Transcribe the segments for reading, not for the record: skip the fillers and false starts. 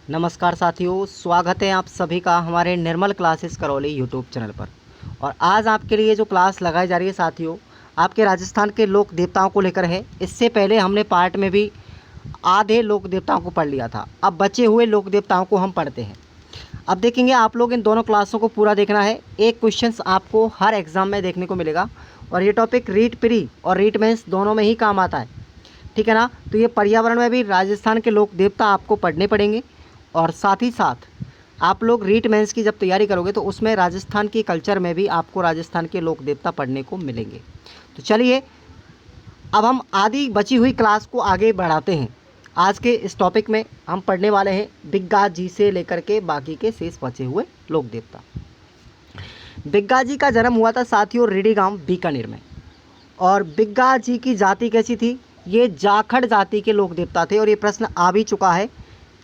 नमस्कार साथियों, स्वागत है आप सभी का हमारे निर्मल क्लासेस करौली यूट्यूब चैनल पर। और आज आपके लिए जो क्लास लगाई जा रही है साथियों, आपके राजस्थान के लोक देवताओं को लेकर है। इससे पहले हमने पार्ट में भी आधे लोक देवताओं को पढ़ लिया था। अब बचे हुए लोक देवताओं को हम पढ़ते हैं। अब देखेंगे, आप लोग इन दोनों क्लासों को पूरा देखना है। एक क्वेश्चन आपको हर एग्ज़ाम में देखने को मिलेगा और ये टॉपिक रीट प्री और रीट मेंस दोनों में ही काम आता है, ठीक है ना। तो ये पर्यावरण में भी राजस्थान के लोक देवता आपको पढ़ने पड़ेंगे और साथ ही साथ आप लोग रीट मेंस की जब तैयारी करोगे तो उसमें राजस्थान की कल्चर में भी आपको राजस्थान के लोक देवता पढ़ने को मिलेंगे। तो चलिए, अब हम आधी बची हुई क्लास को आगे बढ़ाते हैं। आज के इस टॉपिक में हम पढ़ने वाले हैं बिग्गा जी से लेकर के बाकी के शेष बचे हुए लोक देवता। बिग्गा जी का जन्म हुआ था साथियों रिडी गांव बीकानेर में। और बिग्गा जी की जाति कैसी थी? ये जाखड़ जाति के लोक देवता थे। और ये प्रश्न आ भी चुका है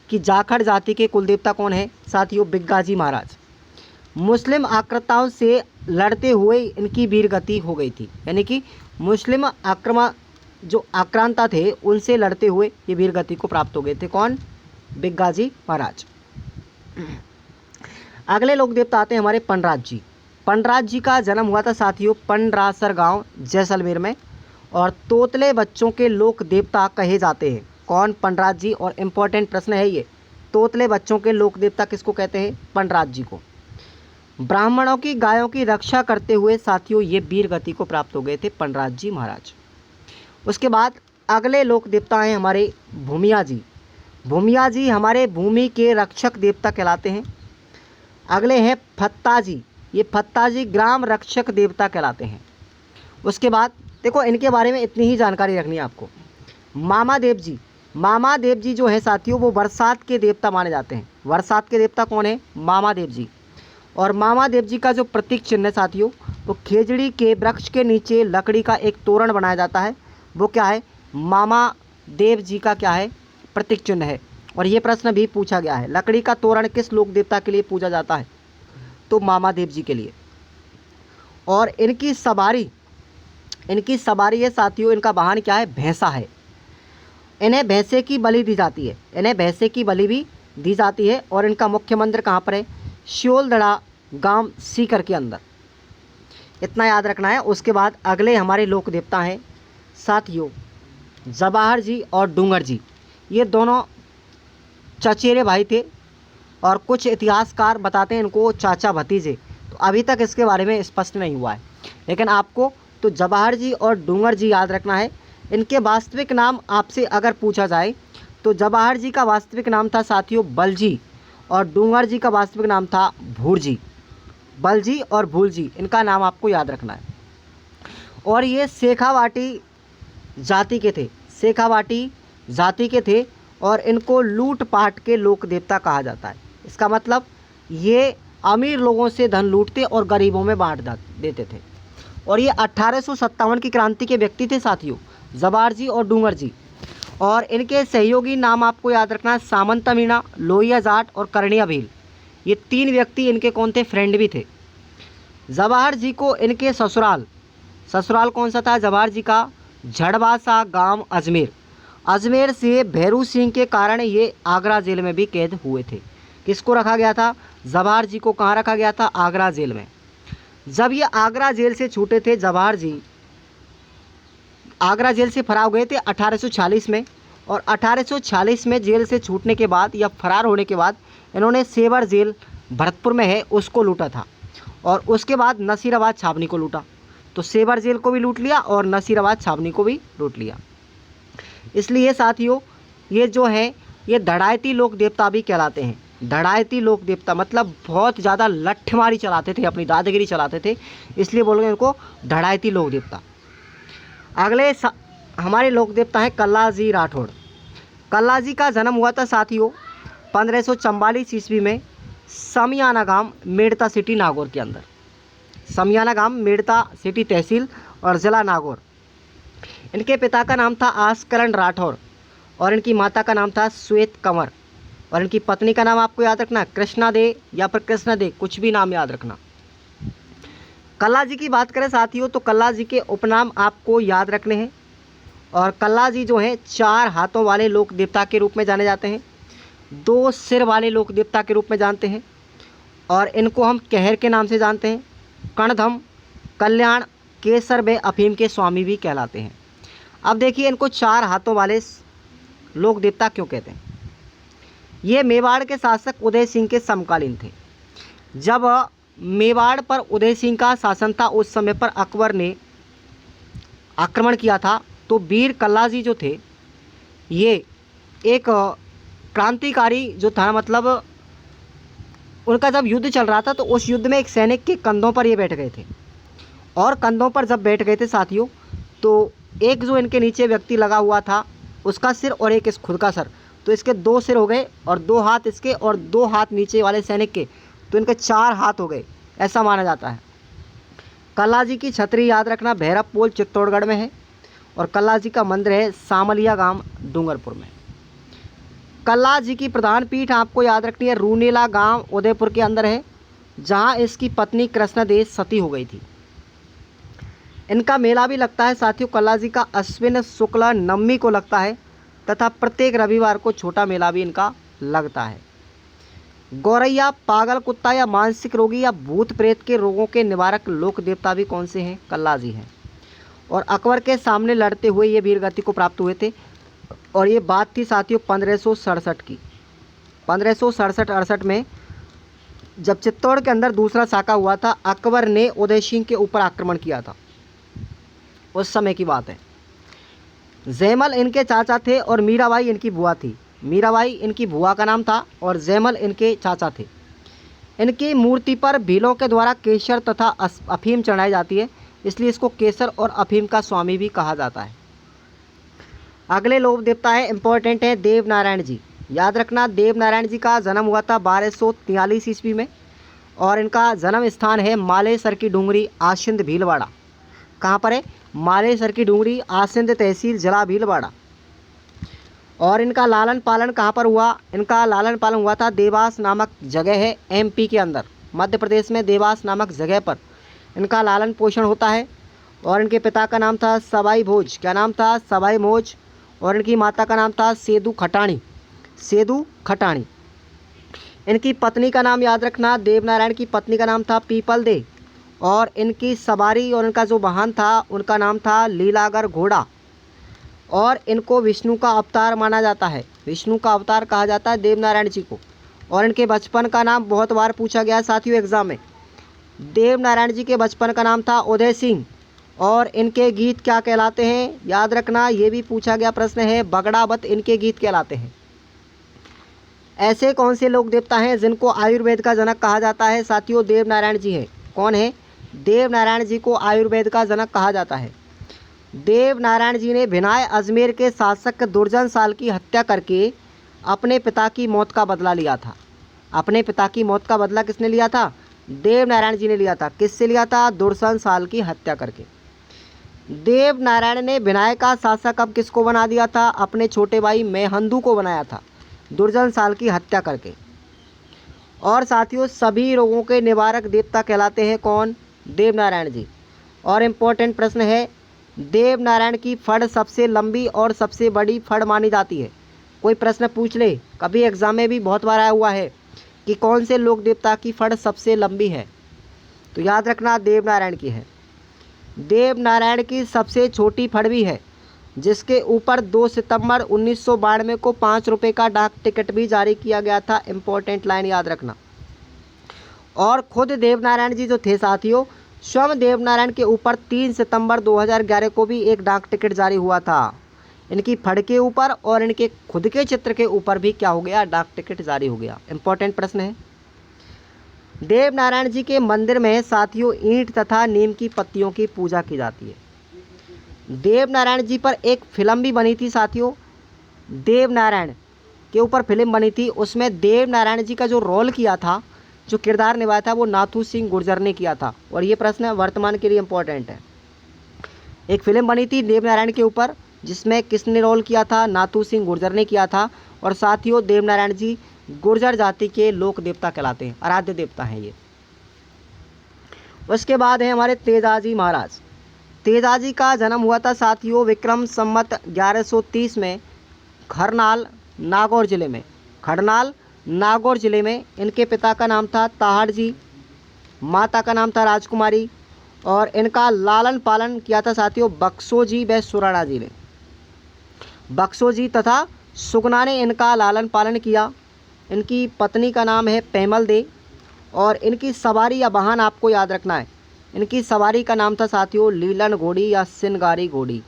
कि जाखड़ जाति के कुल देवता कौन है? साथियों, बिग्गा जी महाराज। मुस्लिम आक्रांताओं से लड़ते हुए इनकी वीरगति हो गई थी, यानी कि मुस्लिम आक्रांता थे उनसे लड़ते हुए ये वीरगति को प्राप्त हो गए थे। कौन? बिग्गा जी महाराज। अगले लोक देवता आते हैं हमारे पनराज जी। पनराज जी का जन्म हुआ था साथियों पंडरासर गांव जैसलमेर में। और तोतले बच्चों के लोक देवता कहे जाते हैं। कौन? पनराज जी। और इम्पोर्टेंट प्रश्न है ये, तोतले बच्चों के लोक देवता किसको कहते हैं? पनराज जी को। ब्राह्मणों की गायों की रक्षा करते हुए साथियों ये वीर गति को प्राप्त हो गए थे पनराज जी महाराज। उसके बाद अगले लोक देवता हैं हमारे भूमिया जी। भूमिया जी हमारे भूमि के रक्षक देवता कहलाते हैं। अगले हैं फत्ता जी। ये फत्ता जी ग्राम रक्षक देवता कहलाते हैं। उसके बाद देखो, इनके बारे में इतनी ही जानकारी रखनी है आपको। मामा देव जी। मामा देव जी जो है साथियों वो बरसात के देवता माने जाते हैं। बरसात के देवता कौन है? मामा देव जी। और मामा देव जी का जो प्रतीक चिन्ह है साथियों, वो खेजड़ी के वृक्ष के नीचे लकड़ी का एक तोरण बनाया जाता है। वो क्या है? मामा देव जी का क्या है? प्रतीक चिन्ह है। और ये प्रश्न भी पूछा गया है, लकड़ी का तोरण किस लोक देवता के लिए पूजा जाता है? तो मामा देव जी के लिए। और इनकी सवारी है साथियों, इनका वाहन क्या है? भैंसा है। इन्हें भैंसे की बलि दी जाती है। इन्हें भैंसे की बलि भी दी जाती है। और इनका मुख्य मंदिर कहाँ पर है? श्योलदड़ा गांव सीकर के अंदर। इतना याद रखना है। उसके बाद अगले हमारे लोक देवता हैं साथियों जवाहर जी और डूंगर जी। ये दोनों चचेरे भाई थे और कुछ इतिहासकार बताते हैं इनको चाचा भतीजे। तो अभी तक इसके बारे में स्पष्ट नहीं हुआ है, लेकिन आपको तो जवाहर जी और डूंगर जी याद रखना है। इनके वास्तविक नाम आपसे अगर पूछा जाए तो जवाहर जी का वास्तविक नाम था साथियों बलजी और डूंगर जी का वास्तविक नाम था भूरजी। बलजी और भूलजी, इनका नाम आपको याद रखना है। और ये शेखावाटी जाति के थे। शेखावाटी जाति के थे और इनको लूटपाट के लोक देवता कहा जाता है। इसका मतलब ये अमीर लोगों से धन लूटते और गरीबों में बांट देते थे। और ये 1857 की क्रांति के व्यक्ति थे साथियों जवाहर जी और डूंगर जी। और इनके सहयोगी नाम आपको याद रखना है सामंता मीणा, लोहिया जाट और करणिया भील। ये तीन व्यक्ति इनके कौन थे? फ्रेंड भी थे। जवाहर जी को इनके ससुराल कौन सा था जवाहर जी का? झड़वासा गांव अजमेर से भैरू सिंह के कारण ये आगरा जेल में भी कैद हुए थे। किसको रखा गया था? जवाहर जी को कहाँ रखा गया था? आगरा जेल में। जब ये आगरा जेल से छूटे थे जवाहर जी, आगरा जेल से फरार हो गए थे 1846 में। और 1846 में जेल से छूटने के बाद या फरार होने के बाद इन्होंने सेवर जेल भरतपुर में है उसको लूटा था। और उसके बाद नसीराबाद छावनी को लूटा। तो सेवर जेल को भी लूट लिया और नसीराबाद छावनी को भी लूट लिया। इसलिए साथियों ये जो है ये धड़ायती लोक देवता भी कहलाते हैं। धड़ायती लोक देवता मतलब बहुत ज़्यादा लठमारी चलाते थे, अपनी दादागिरी चलाते थे, इसलिए बोल गए इनको धड़ायती लोक देवता। अगले हमारे लोक देवता हैं कल्ला जी राठौड़। कल्ला जी का जन्म हुआ था साथियों 1544 ईस्वी में समियाना गांव मेड़ता सिटी नागौर के अंदर। समियाना गांव मेड़ता सिटी तहसील और ज़िला नागौर। इनके पिता का नाम था आसकरण राठौर और इनकी माता का नाम था श्वेत कंवर। और इनकी पत्नी का नाम आपको याद रखना कृष्णा दे या फिर कृष्ण दे, कुछ भी नाम याद रखना। कल्ला जी की बात करें साथियों तो कल्ला जी के उपनाम आपको याद रखने हैं। और कल्ला जी जो हैं 4 हाथों वाले लोक देवता के रूप में जाने जाते हैं। दो सिर वाले लोक देवता के रूप में जानते हैं और इनको हम कहर के नाम से जानते हैं। कणधम, कल्याण, केसर व अफीम के स्वामी भी कहलाते हैं। अब देखिए इनको चार हाथों वाले लोक देवता क्यों कहते हैं। ये मेवाड़ के शासक उदय सिंह के समकालीन थे। जब मेवाड़ पर उदय सिंह का शासन था उस समय पर अकबर ने आक्रमण किया था, तो वीर कल्लाजी जो थे ये एक क्रांतिकारी जो था, मतलब उनका जब युद्ध चल रहा था तो उस युद्ध में एक सैनिक के कंधों पर ये बैठ गए थे। और कंधों पर जब बैठ गए थे साथियों, तो एक जो इनके नीचे व्यक्ति लगा हुआ था उसका सिर और एक इस खुद का सर, तो इसके दो सिर हो गए और दो हाथ इसके और दो हाथ नीचे वाले सैनिक के, तो इनके चार हाथ हो गए, ऐसा माना जाता है। कल्लाजी की छतरी याद रखना भैरव पोल चित्तौड़गढ़ में है और कल्लाजी का मंदिर है सामलिया गांव डूंगरपुर में। कल्लाजी की प्रधान पीठ आपको याद रखनी है रूनेला गांव उदयपुर के अंदर है, जहां इसकी पत्नी कृष्णदेश सती हो गई थी। इनका मेला भी लगता है साथियों, कल्लाजी का अश्विन शुक्ल नवमी को लगता है तथा प्रत्येक रविवार को छोटा मेला भी इनका लगता है। गौरैया, पागल कुत्ता या मानसिक रोगी या भूत प्रेत के रोगों के निवारक लोक देवता भी कौन से हैं? कल्लाजी हैं। और अकबर के सामने लड़ते हुए ये वीरगति को प्राप्त हुए थे और ये बात थी साथियों 1567 की। 1567-68 में जब चित्तौड़ के अंदर दूसरा साका हुआ था, अकबर ने उदय सिंह के ऊपर आक्रमण किया था, उस समय की बात है। जैमल इनके चाचा थे और मीराबाई इनकी बुआ थी। मीराबाई इनकी बुआ का नाम था और जैमल इनके चाचा थे। इनकी मूर्ति पर भीलों के द्वारा केसर तथा अफीम चढ़ाई जाती है, इसलिए इसको केसर और अफीम का स्वामी भी कहा जाता है। अगले लोक देवता है, इंपॉर्टेंट है, देवनारायण जी। याद रखना देवनारायण जी का जन्म हुआ था 1243 ईस्वी में और इनका जन्म स्थान है मालेसर की डूंगरी आसिंद भीलवाड़ा। कहाँ पर है? मालेसर की डूंगरी आसिंद तहसील जिला भीलवाड़ा। और इनका लालन पालन कहाँ पर हुआ? इनका लालन पालन हुआ था देवास नामक जगह है एमपी के अंदर, मध्य प्रदेश में देवास नामक जगह पर इनका लालन पोषण होता है। और इनके पिता का नाम था सवाई भोज। क्या नाम था? सवाई भोज। और इनकी माता का नाम था सेदू खटाणी। सेदू खटाणी। इनकी पत्नी का नाम याद रखना, देवनारायण की पत्नी का नाम था पीपल दे। और इनकी सवारी और इनका जो वाहन था उनका नाम था लीलागर घोड़ा। और इनको विष्णु का अवतार माना जाता है, विष्णु का अवतार कहा जाता है देवनारायण जी को। और इनके बचपन का नाम बहुत बार पूछा गया साथियों एग्जाम में। देवनारायण जी के बचपन का नाम था उदय सिंह। और इनके गीत क्या कहलाते हैं? याद रखना ये भी पूछा गया प्रश्न है, बगड़ावत इनके गीत कहलाते हैं। ऐसे कौन से लोक देवता हैं जिनको आयुर्वेद का जनक कहा जाता है? साथियों देवनारायण जी हैं। कौन है? देवनारायण जी को आयुर्वेद का जनक कहा जाता है। देवनारायण जी ने भिनाय अजमेर के शासक दुर्जन साल की हत्या करके अपने पिता की मौत का बदला लिया था। अपने पिता की मौत का बदला किसने लिया था? देवनारायण जी ने लिया था। किससे लिया था? दुर्जन साल की हत्या करके। देवनारायण ने भिनाय का शासक अब किसको बना दिया था? अपने छोटे भाई मेहंदू को बनाया था दुर्जन साल की हत्या करके। और साथियों सभी रोगों के निवारक देवता कहलाते हैं कौन? देवनारायण जी। और इम्पोर्टेंट प्रश्न है, देवनारायण की फड़ सबसे लंबी और सबसे बड़ी फड़ मानी जाती है। कोई प्रश्न पूछ ले, कभी एग्जाम में भी बहुत बार आया हुआ है कि कौन से लोक देवता की फड़ सबसे लंबी है, तो याद रखना देवनारायण की है। देवनारायण की सबसे छोटी फड़ भी है, जिसके ऊपर 2 सितंबर 1992 को 5 रुपये का डाक टिकट भी जारी किया गया था। इम्पोर्टेंट लाइन याद रखना। और खुद देवनारायण जी जो थे साथियों, स्वयं देवनारायण के ऊपर 3 सितंबर 2011 को भी एक डाक टिकट जारी हुआ था। इनकी फड़ के ऊपर और इनके खुद के चित्र के ऊपर भी क्या हो गया? डाक टिकट जारी हो गया। इम्पोर्टेंट प्रश्न है। देवनारायण जी के मंदिर में साथियों ईंट तथा नीम की पत्तियों की पूजा की जाती है। देवनारायण जी पर एक फिल्म भी बनी थी साथियों, देवनारायण के ऊपर फिल्म बनी थी। उसमें देवनारायण जी का जो रोल किया था, जो किरदार निभाया था, वो नाथू सिंह गुर्जर ने किया था। और ये प्रश्न वर्तमान के लिए इम्पोर्टेंट है। एक फिल्म बनी थी देवनारायण के ऊपर, जिसमें किसने रोल किया था? नाथू सिंह गुर्जर ने किया था। और साथियों देवनारायण जी गुर्जर जाति के लोक देवता कहलाते हैं, आराध्य देवता हैं ये। उसके बाद है हमारे तेजाजी महाराज। तेजाजी का जन्म हुआ था साथियों विक्रम संवत 1130 में खरनाल नागौर जिले में। खड़नाल नागौर जिले में। इनके पिता का नाम था ताहड़ जी, माता का नाम था राजकुमारी, और इनका लालन पालन किया था साथियों बक्सोजी व सुराणा जी ने। बक्सोजी तथा सुगना ने इनका लालन पालन किया। इनकी पत्नी का नाम है पेमल दे, और इनकी सवारी या वाहन आपको याद रखना है। इनकी सवारी का नाम था साथियों लीलन घोड़ी या सिनगारी घोड़ी,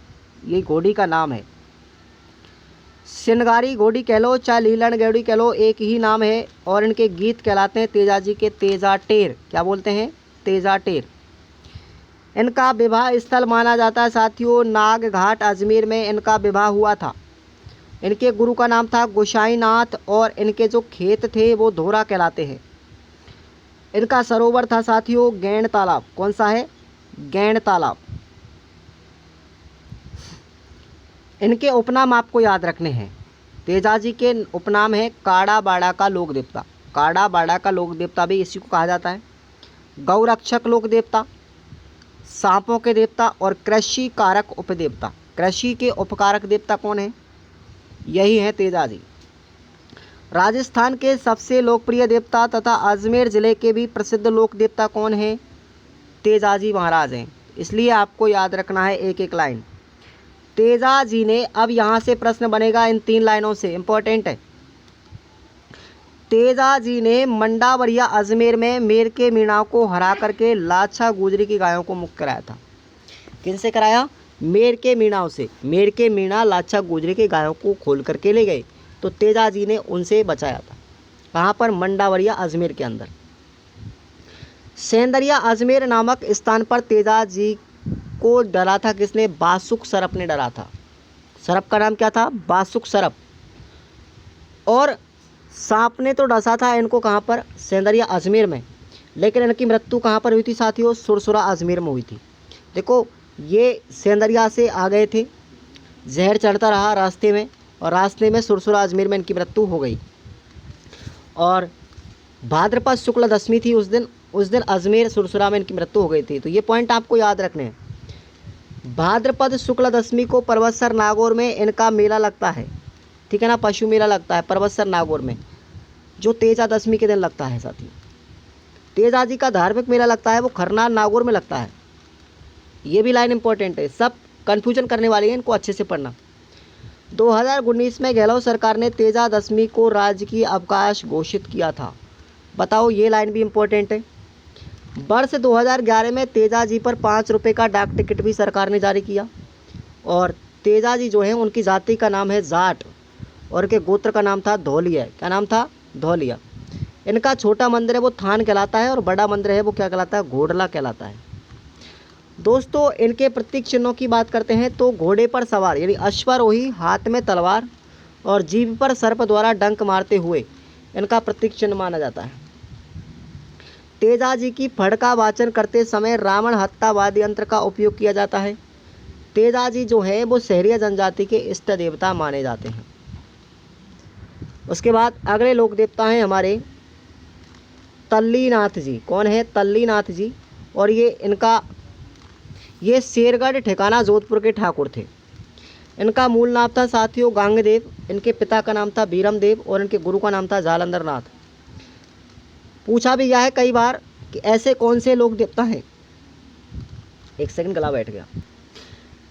ये घोड़ी का नाम है। सिनगारी घोड़ी कह लो चाहे लीलन घोड़ी कह लो, एक ही नाम है। और इनके गीत कहलाते हैं तेजाजी के तेजा टेर, क्या बोलते हैं, तेजा टेर। इनका विवाह स्थल माना जाता है साथियों नाग घाट अजमेर में इनका विवाह हुआ था। इनके गुरु का नाम था गोसाईनाथ, और इनके जो खेत थे वो धोरा कहलाते हैं। इनका सरोवर था साथियों गैंड तालाब, कौन सा है, गैंड तालाब। इनके उपनाम आपको याद रखने हैं। तेजाजी के उपनाम है काड़ा बाड़ा का लोक देवता, काड़ा बाड़ा का लोक देवता भी इसी को कहा जाता है। गौरक्षक लोक देवता, सांपों के देवता, और कृषि कारक उपदेवता। कृषि के उपकारक देवता कौन है, यही है तेजाजी। राजस्थान के सबसे लोकप्रिय देवता तथा अजमेर जिले के भी प्रसिद्ध लोक देवता कौन है, तेजाजी महाराज हैं। इसलिए आपको याद रखना है एक एक लाइन। तेजाजी ने, अब यहाँ से प्रश्न बनेगा इन 3 लाइनों से, इंपॉर्टेंट है। तेजाजी ने मंडावरिया अजमेर में मेर के मीणा को हरा करके लाछा गुजरी की गायों को मुक्त कराया था। किनसे कराया, मेर के मीणाओं से। मेर के मीणा लाछा गुजरी की गायों को खोल करके ले गए, तो तेजाजी ने उनसे बचाया था। कहाँ पर, मंडावरिया अजमेर के अंदर। सेंदरिया अजमेर नामक स्थान पर तेजाजी को डरा था किसने, बासुक सरप ने डरा था। सरप का नाम क्या था, बासुक सरप। और सांप ने तो डसा था इनको कहाँ पर, सेंदरिया अजमेर में, लेकिन इनकी मृत्यु कहाँ पर हुई थी साथियों, सुरसुरा अजमेर में हुई थी। देखो ये सेंदरिया से आ गए थे, जहर चढ़ता रहा रास्ते में, और रास्ते में सुरसुरा अजमेर में इनकी मृत्यु हो गई। और भाद्रपद शुक्ल दशमी थी उस दिन अजमेर सुरसुरा में इनकी मृत्यु हो गई थी। तो ये पॉइंट आपको याद रखने हैं। भाद्रपद शुक्ल दशमी को परबतसर नागौर में इनका मेला लगता है, ठीक है ना, पशु मेला लगता है परबतसर नागौर में, जो तेजा दशमी के दिन लगता है साथियों। तेजाजी का धार्मिक मेला लगता है वो खरनाल नागौर में लगता है। ये भी लाइन इंपॉर्टेंट है, सब कन्फ्यूजन करने वाली है, इनको अच्छे से पढ़ना। 2019 में गहलोत सरकार ने तेजा दशमी को राजकीय अवकाश घोषित किया था। बताओ, ये लाइन भी इम्पोर्टेंट है। वर्ष 2011 में तेजाजी पर 5 रुपये का डाक टिकट भी सरकार ने जारी किया। और तेजाजी जो है उनकी जाति का नाम है जाट, और इनके गोत्र का नाम था धौलिया। क्या नाम था, धौलिया। इनका छोटा मंदिर है वो थान कहलाता है, और बड़ा मंदिर है वो क्या कहलाता है, घोड़ला कहलाता है। दोस्तों इनके प्रतीक चिन्हों की बात करते हैं तो घोड़े पर सवार यानी अश्वारोही, हाथ में तलवार और जीभ पर सर्प द्वारा डंक मारते हुए इनका प्रतीक चिन्ह माना जाता है। तेजाजी की फड़ का वाचन करते समय रावण हत्ता वाद्य यंत्र का उपयोग किया जाता है। तेजाजी जो है वो सहरिया जनजाति के इष्ट देवता माने जाते हैं। उसके बाद अगले लोक देवता हैं हमारे तल्लीनाथ जी। कौन है, तल्लीनाथ जी। और ये शेरगढ़ ठिकाना जोधपुर के ठाकुर थे। इनका मूल नाम था साथियों गांगदेव। इनके पिता का नाम था बीरमदेव और इनके गुरु का नाम था जालंधर नाथ। पूछा भी गया है कई बार कि ऐसे कौन से लोक देवता हैं, एक सेकंड गला बैठ गया।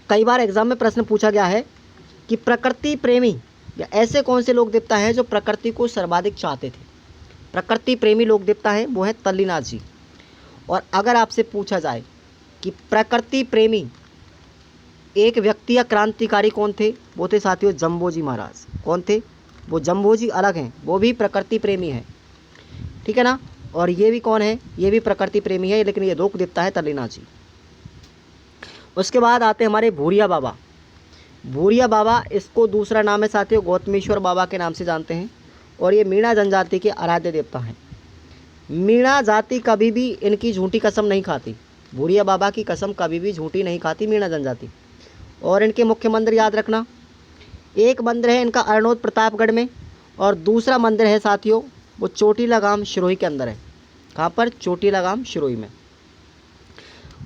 कई बार एग्जाम में प्रश्न पूछा गया है कि प्रकृति प्रेमी या ऐसे कौन से लोक देवता हैं जो प्रकृति को सर्वाधिक चाहते थे। प्रकृति प्रेमी लोक देवता हैं वो है तल्लीनाथ जी। और अगर आपसे पूछा जाए कि प्रकृति प्रेमी एक व्यक्ति या क्रांतिकारी कौन थे, वो थे साथियों जम्बोजी महाराज। कौन थे, वो जम्बोजी अलग हैं, वो भी प्रकृति प्रेमी हैं, ठीक है ना। और ये भी कौन है, ये भी प्रकृति प्रेमी है, लेकिन ये लोक देवता है तल्लीनाथ जी। उसके बाद आते हैं हमारे भूरिया बाबा। भूरिया बाबा, इसको दूसरा नाम है साथियों गौतमेश्वर बाबा के नाम से जानते हैं। और ये मीणा जनजाति के आराध्य देवता हैं। मीणा जाति कभी भी इनकी झूठी कसम नहीं खाती। भूरिया बाबा की कसम कभी भी झूठी नहीं खाती मीणा जनजाति। और इनके मुख्य मंदिर याद रखना, एक मंदिर है इनका अरनोद प्रतापगढ़ में, और दूसरा मंदिर है साथियों वो चोटीला गांव शिरोही के अंदर है। कहाँ पर, चोटीला गांव शिरोही में।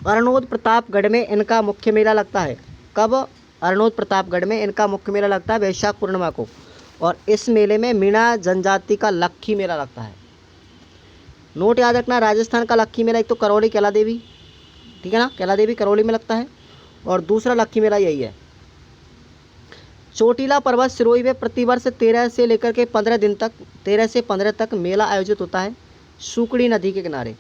अरनोद प्रतापगढ़ में इनका मुख्य मेला लगता है। कब, अरनोद प्रतापगढ़ में इनका मुख्य मेला लगता है वैशाख पूर्णिमा को। और इस मेले में मीणा जनजाति का लक्खी मेला लगता है। नोट याद रखना, राजस्थान का लक्खी मेला एक तो करौली कैला देवी, ठीक है ना, कैला देवी करौली में लगता है, और दूसरा लक्खी मेला यही है। चोटीला पर्वत सिरोही में प्रतिवर्ष 13 से लेकर के 15 दिन तक 13 से 15 तक मेला आयोजित होता है सुकड़ी नदी के किनारे,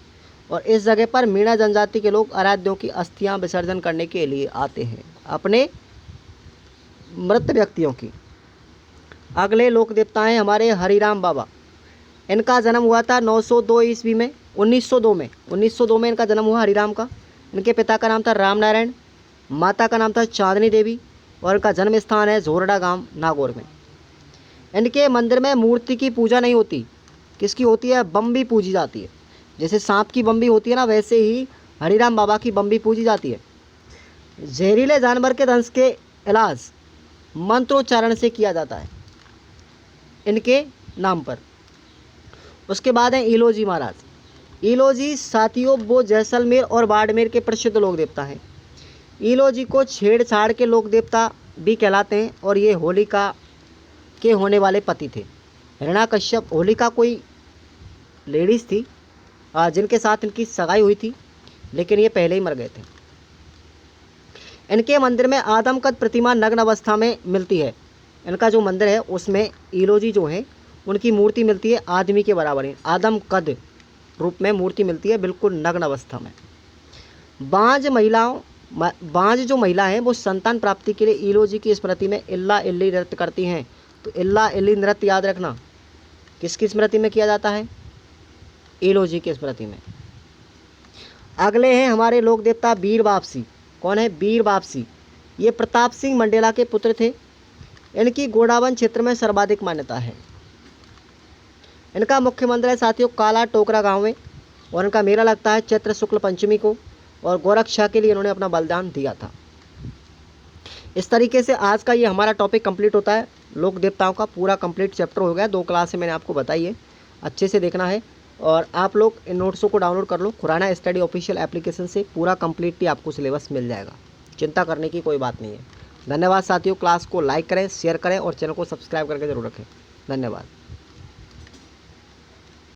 और इस जगह पर मीणा जनजाति के लोग आराध्यों की अस्थियां विसर्जन करने के लिए आते हैं, अपने मृत व्यक्तियों की। अगले लोक देवता हैं हमारे हरिराम बाबा। इनका जन्म हुआ था 902 ईस्वी में, 1902 में इनका जन्म हुआ हरिराम का। इनके पिता का नाम था राम नारायण, माता का नाम था चांदनी देवी, और इनका जन्म स्थान है झोरडा गांव नागौर में। इनके मंदिर में मूर्ति की पूजा नहीं होती, किसकी होती है, बम्बी पूजी जाती है। जैसे सांप की बम्बी होती है ना, वैसे ही हरिराम बाबा की बम्बी पूजी जाती है। जहरीले जानवर के दंश के इलाज मंत्रोच्चारण से किया जाता है इनके नाम पर। उसके बाद हैं ईलोजी महाराज। ईलोजी साथियों वो जैसलमेर और बाड़मेर के प्रसिद्ध लोक देवता हैं। ईलोजी को छेड़छाड़ के लोक देवता भी कहलाते हैं, और ये होलिका के होने वाले पति थे। हिरण्याकश्यप, होलिका कोई लेडीज़ थी जिनके साथ इनकी सगाई हुई थी, लेकिन ये पहले ही मर गए थे। इनके मंदिर में आदमकद प्रतिमा नग्न अवस्था में मिलती है। इनका जो मंदिर है उसमें ईलोजी जो है उनकी मूर्ति मिलती है आदमी के बराबर ही, आदमकद रूप में मूर्ति मिलती है, बिल्कुल नग्न अवस्था में। बांझ जो महिला हैं वो संतान प्राप्ति के लिए ईलोजी की स्मृति में इल्ला इल्ली नृत्य करती हैं। तो इल्ला इल्ली नृत्य याद रखना किसकी स्मृति में किया जाता है, ईलोजी की स्मृति में। अगले हैं हमारे लोक देवता वीर वापसी। कौन है, वीर वापसी। ये प्रताप सिंह मंडेला के पुत्र थे। इनकी गोडावन क्षेत्र में सर्वाधिक मान्यता है। इनका मुख्य मंदिर है साथियों काला टोकरा गांव में, और इनका मेला लगता है चैत्र शुक्ल पंचमी को, और गोरक्षा के लिए इन्होंने अपना बलिदान दिया था। इस तरीके से आज का ये हमारा टॉपिक कंप्लीट होता है। लोक देवताओं का पूरा कंप्लीट चैप्टर हो गया। 2 क्लास से मैंने आपको बताई है, अच्छे से देखना है। और आप लोग इन नोट्सों को डाउनलोड कर लो, खुराना स्टडी ऑफिशियल एप्लीकेशन से पूरा कंप्लीटली आपको सिलेबस मिल जाएगा, चिंता करने की कोई बात नहीं है। धन्यवाद साथियों। क्लास को लाइक करें, शेयर करें और चैनल को सब्सक्राइब करके जरूर रखें। धन्यवाद।